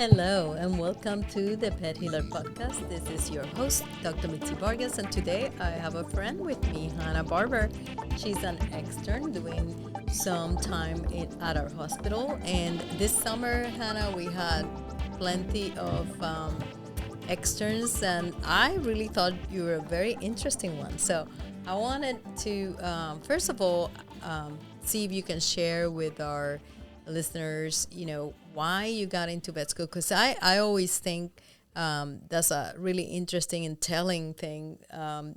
Hello and welcome to the Pet Healer Podcast. This is your host, Dr. Mitzi Vargas, and today I have a friend with me, Hannah Barber. She's an extern doing some time at our hospital. And this summer, Hannah, we had plenty of externs, and I really thought you were a very interesting one. So I wanted to, first of all, see if you can share with our listeners, why you got into vet school. Because I always think that's a really interesting and telling thing.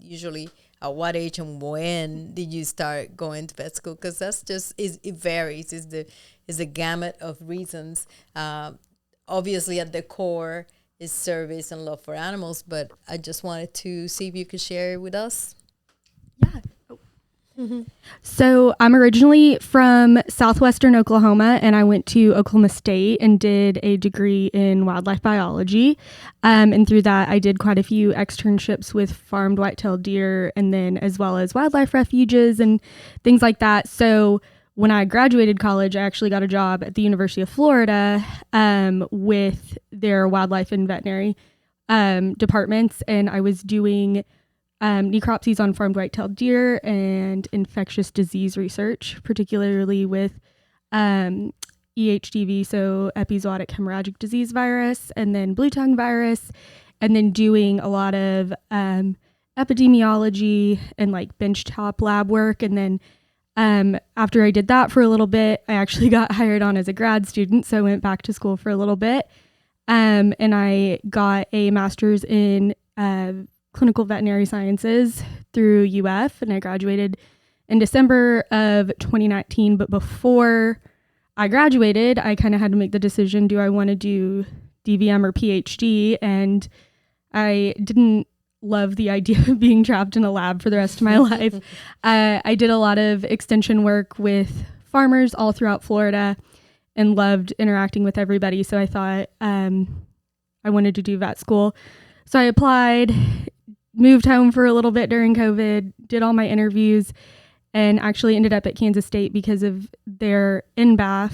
Usually, at what age and when did you start going to vet school? Because that's just, it varies. Is the gamut of reasons. Obviously, at the core is service and love for animals. But I just wanted to see if you could share with us. Yeah. So I'm originally from southwestern Oklahoma, and I went to Oklahoma State and did a degree in wildlife biology. And through that, I did quite a few externships with farmed white-tailed deer, and then as well as wildlife refuges and things like that. So when I graduated college, I actually got a job at the University of Florida with their wildlife and veterinary departments, and I was doing necropsies on farmed white-tailed deer and infectious disease research, particularly with EHDV, so epizootic hemorrhagic disease virus, and then blue tongue virus, and then doing a lot of epidemiology and like benchtop lab work. And then after I did that for a little bit, I actually got hired on as a grad student, so I went back to school for a little bit, and I got a master's in clinical veterinary sciences through UF, and I graduated in December of 2019. But before I graduated, I kind of had to make the decision, do I want to do DVM or PhD? And I didn't love the idea of being trapped in a lab for the rest of my life. I did a lot of extension work with farmers all throughout Florida and loved interacting with everybody. So I thought I wanted to do vet school. So I applied, moved home for a little bit during COVID, did all my interviews, and actually ended up at Kansas State because of their NBAF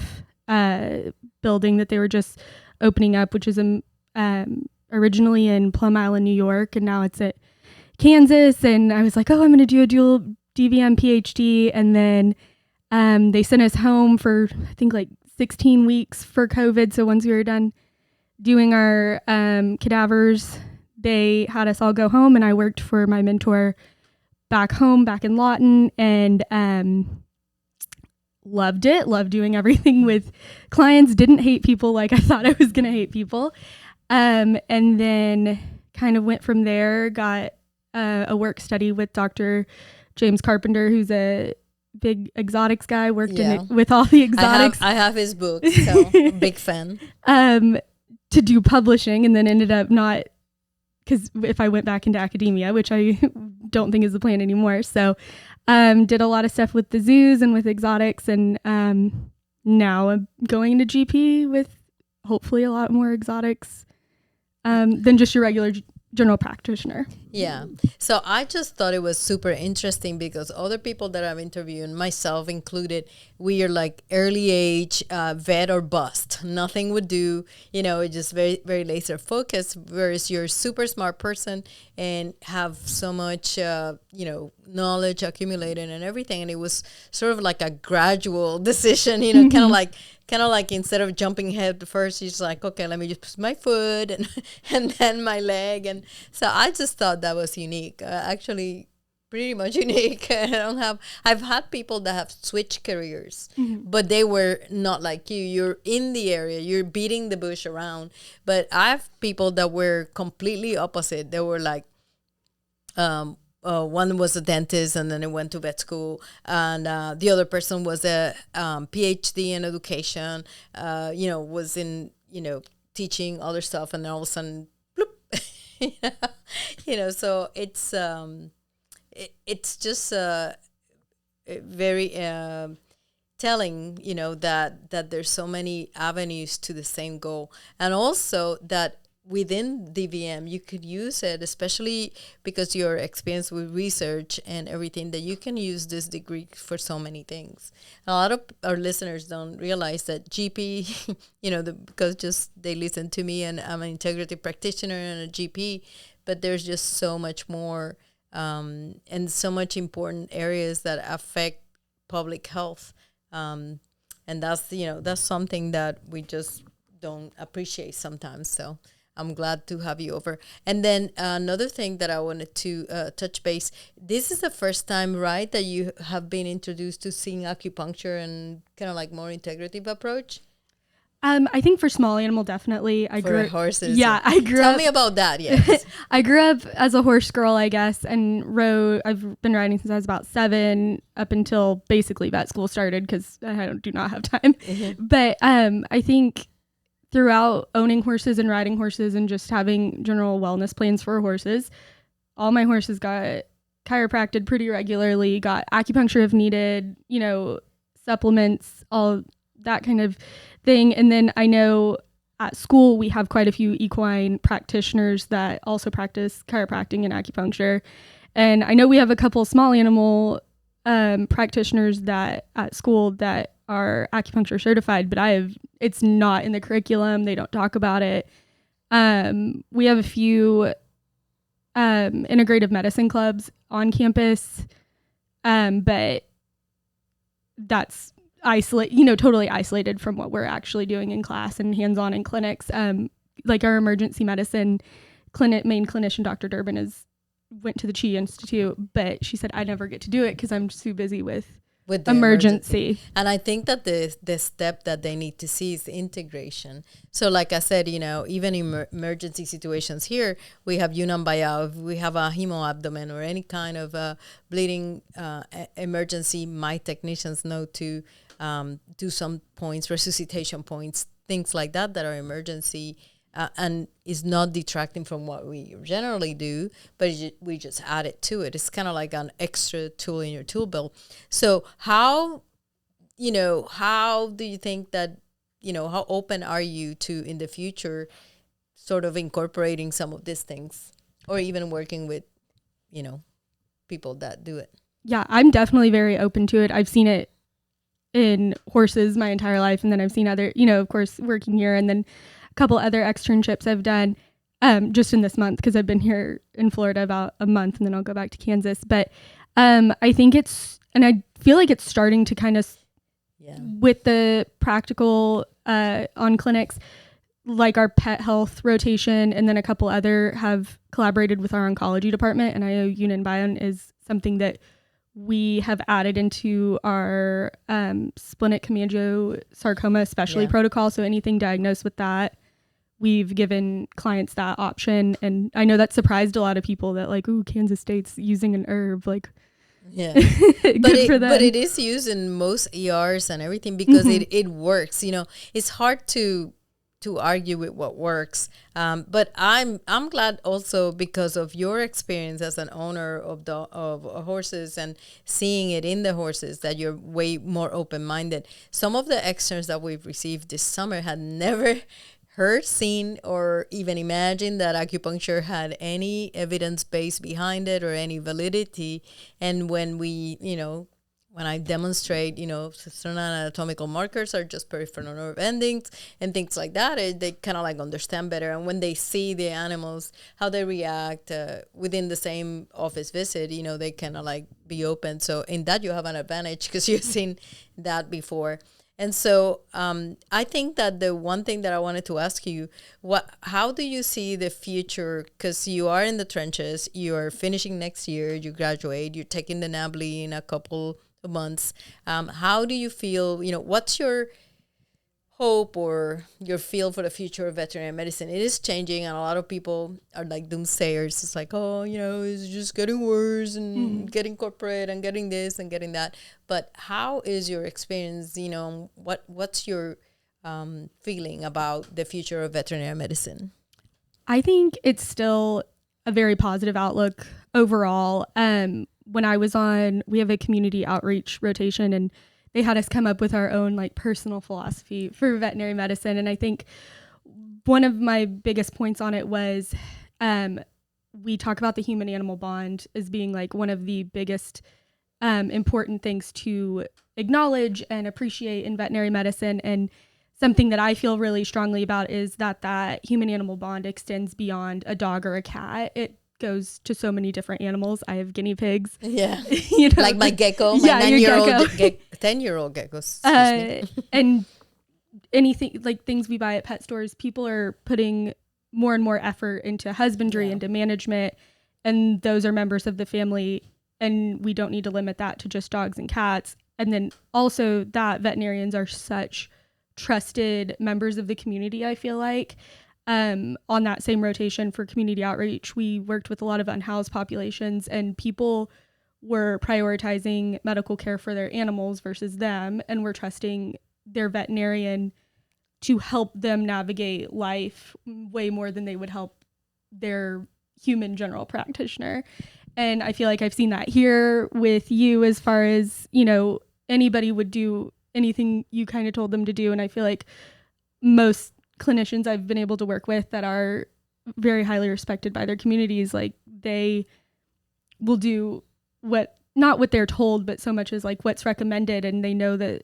building that they were just opening up, which is originally in Plum Island, New York, and now it's at Kansas. And I was like, oh, I'm going to do a dual DVM PhD. And then they sent us home for, I think, like 16 weeks for COVID. So once we were done doing our cadavers, they had us all go home, and I worked for my mentor back home, back in Lawton, and loved it, loved doing everything with clients, didn't hate people like I thought I was going to hate people. And then kind of went from there, got a work study with Dr. James Carpenter, who's a big exotics guy, worked with all the exotics. I have his book, so big fan. To do publishing, and then ended up not, because if I went back into academia, which I don't think is the plan anymore. So did a lot of stuff with the zoos and with exotics. And now I'm going into GP with hopefully a lot more exotics than just your regular general practitioner. Yeah. So I just thought it was super interesting because other people that I've interviewed, myself included, we are like early age vet or bust. Nothing would do, just very, very laser focused, whereas you're a super smart person and have so much, knowledge accumulated and everything. And it was sort of like a gradual decision, kind of like instead of jumping head first, you're just like, okay, let me just put my foot and then my leg. And so I just thought that was unique, actually pretty much unique. I've had people that have switched careers, but they were not like you. You're in the area, you're beating the bush around. But I have people that were completely opposite. They were like, one was a dentist and then it went to vet school, and the other person was a PhD in education, was in, teaching other stuff, and then all of a sudden, bloop, so it's just very telling, that there's so many avenues to the same goal, and also that within DVM, you could use it, especially because you're experienced with research and everything, that you can use this degree for so many things. A lot of our listeners don't realize that GP, because just they listen to me and I'm an integrative practitioner and a GP, but there's just so much more and so much important areas that affect public health. And that's something that we just don't appreciate sometimes. So I'm glad to have you over. And then another thing that I wanted to touch base, this is the first time, right, that you have been introduced to seeing acupuncture and kind of like more integrative approach? I think for small animal, definitely. For horses. Yeah, I grew up. Tell me about that, yes. I grew up as a horse girl, I guess, and I've been riding since I was about 7 up until basically vet school started because I do not have time. Mm-hmm. But I think throughout owning horses and riding horses and just having general wellness plans for horses, all my horses got chiropracted pretty regularly, got acupuncture if needed, supplements, all that kind of thing. And then I know at school we have quite a few equine practitioners that also practice chiropractic and acupuncture. And I know we have a couple small animal practitioners that at school that are acupuncture certified, but it's not in the curriculum. They don't talk about it. We have a few integrative medicine clubs on campus, but that's totally isolated from what we're actually doing in class and hands-on in clinics. Like our emergency medicine main clinician, Dr. Durbin, went to the Chi Institute, but she said I never get to do it because I'm too busy with the emergency. And I think that the step that they need to see is the integration. So like I said, even in emergency situations here, we have Yunnan Bayao, if we have a hemoabdomen or any kind of bleeding emergency, my technicians know to do some points, resuscitation points, things like that are emergency and is not detracting from what we generally do, but we just add it to it. It's kind of like an extra tool in your tool belt. So how do you think that, how open are you to in the future sort of incorporating some of these things or even working with, people that do it? Yeah, I'm definitely very open to it. I've seen it in horses my entire life. And then I've seen other, of course, working here and then a couple other externships I've done just in this month because I've been here in Florida about a month and then I'll go back to Kansas. But I think I feel like it's starting to kind of, with the practical on clinics, like our pet health rotation and then a couple other have collaborated with our oncology department. And I know Yunnan Bayon is something that we have added into our splenic hemangiosarcoma especially protocol. So anything diagnosed with that, we've given clients that option. And I know that surprised a lot of people that like, ooh, Kansas State's using an herb. Like, yeah, but it is used in most ERs and everything because it works. It's hard to argue with what works. But I'm glad also because of your experience as an owner of horses and seeing it in the horses that you're way more open-minded. Some of the externs that we've received this summer had never heard, seen, or even imagined that acupuncture had any evidence base behind it or any validity. And when when I demonstrate, certain anatomical markers are just peripheral nerve endings and things like that, they kind of like understand better. And when they see the animals, how they react within the same office visit, they kind of like be open. So in that you have an advantage because you've seen that before. And so I think that the one thing that I wanted to ask you, how do you see the future? Because you are in the trenches, you're finishing next year, you graduate, you're taking the NABLE in a couple of months. How do you feel, what's your hope or your feel for the future of veterinary medicine? It is changing and a lot of people are like doomsayers. It's like, it's just getting worse and getting corporate and getting this and getting that. But how is your experience, what's your feeling about the future of veterinary medicine? I think it's still a very positive outlook overall. When I was we have a community outreach rotation and they had us come up with our own like personal philosophy for veterinary medicine. And I think one of my biggest points on it was we talk about the human animal bond as being like one of the biggest important things to acknowledge and appreciate in veterinary medicine. And something that I feel really strongly about is that human animal bond extends beyond a dog or a cat. It goes to so many different animals. I have guinea pigs. Yeah. Like my gecko, my 9-year-old 10-year-old geckos. And anything like things we buy at pet stores, people are putting more and more effort into husbandry, into management, and those are members of the family, and we don't need to limit that to just dogs and cats. And then also that veterinarians are such trusted members of the community, I feel like. On that same rotation for community outreach, we worked with a lot of unhoused populations, and people were prioritizing medical care for their animals versus them, and were trusting their veterinarian to help them navigate life way more than they would help their human general practitioner. And I feel like I've seen that here with you, as far as, you know, anybody would do anything you kind of told them to do. And I feel like most clinicians I've been able to work with that are very highly respected by their communities, like they will do not what they're told, but so much as like what's recommended. And they know that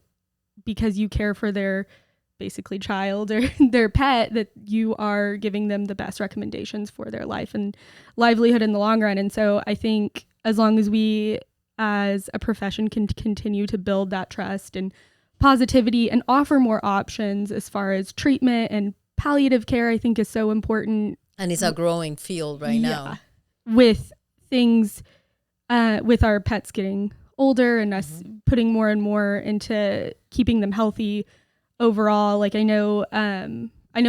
because you care for their basically child or their pet, that you are giving them the best recommendations for their life and livelihood in the long run. And so I think as long as we as a profession can continue to build that trust and positivity and offer more options as far as treatment and palliative care, I think is so important. And it's a growing field right now. With things, with our pets getting older and us putting more and more into keeping them healthy overall. Like I know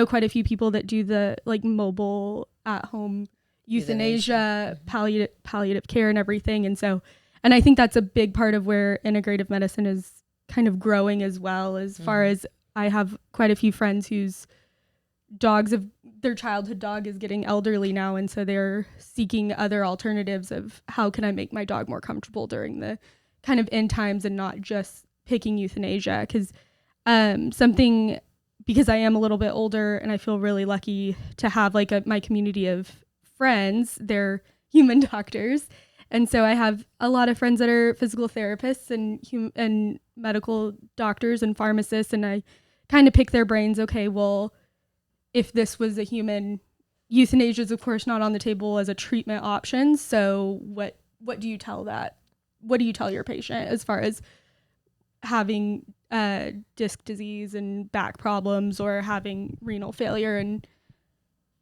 quite a few people that do the like mobile at home euthanasia, palliative care and everything. And I think that's a big part of where integrative medicine is kind of growing as well, as far as I have quite a few friends whose their childhood dog is getting elderly now. And so they're seeking other alternatives of how can I make my dog more comfortable during the kind of end times, and not just picking euthanasia. Because because I am a little bit older and I feel really lucky to have like my community of friends, they're human doctors. And so I have a lot of friends that are physical therapists and medical doctors and pharmacists. And I kind of pick their brains. Okay, well, if this was a human, euthanasia is of course not on the table as a treatment option. So what do you tell that? What do you tell your patient as far as having disc disease and back problems, or having renal failure, and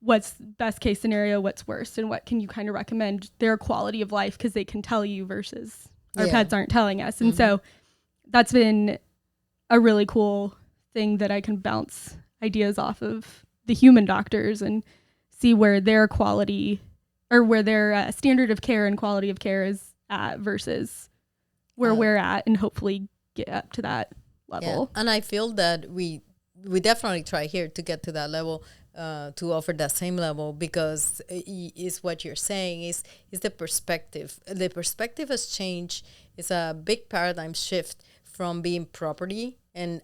what's best case scenario, what's worst, and what can you kind of recommend their quality of life, because they can tell you versus our pets aren't telling us. And so that's been a really cool thing that I can bounce ideas off of the human doctors and see where their quality, or where their standard of care and quality of care is at versus where we're at, and hopefully get up to that level. Yeah. And I feel that we definitely try here to get to that level, to offer that same level, because is what you're saying is the perspective. The perspective has changed. It's a big paradigm shift from being property. And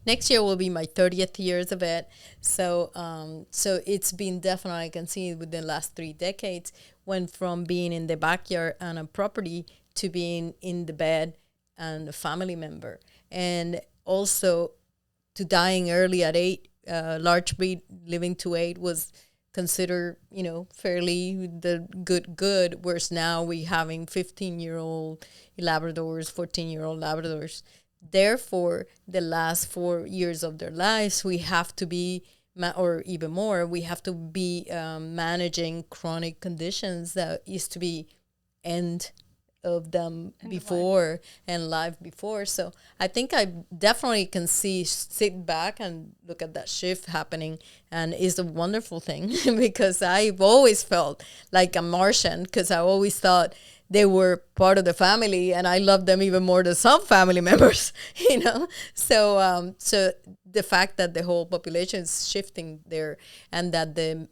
next year will be my 30th year as a vet. So it's been definitely, I can see within the last 3 decades, went from being in the backyard and a property to being in the bed and a family member. And also to dying early at 8, large breed living to 8 was considered, fairly the good, whereas now we having 15-year-old Labradors, 14-year-old Labradors. Therefore, the last 4 years of their lives, we have to be, or even more, we have to be managing chronic conditions that used to be end of them before and life before. So I think I definitely can sit back and look at that shift happening, and it's a wonderful thing because I've always felt like a Martian, because I always thought they were part of the family and I loved them even more than some family members, So the fact that the whole population is shifting there, and that the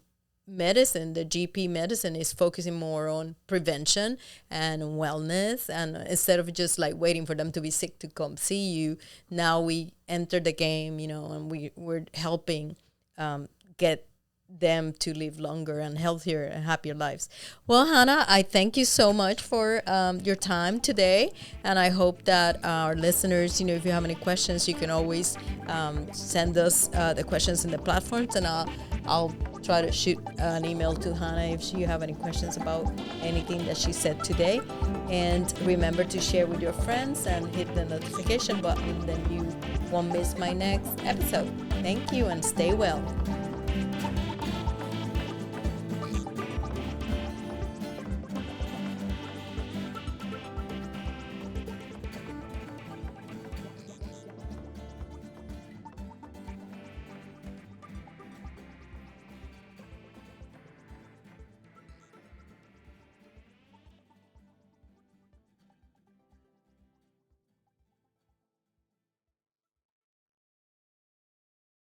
GP medicine is focusing more on prevention and wellness, and instead of just like waiting for them to be sick to come see you, now we enter the game, and we're helping get them to live longer and healthier and happier lives. Well, Hannah, I thank you so much for your time today, and I hope that our listeners, if you have any questions, you can always send us the questions in the platforms, and I'll try to shoot an email to Hannah if you have any questions about anything that she said today. And remember to share with your friends and hit the notification button, then you won't miss my next episode. Thank you, and stay well.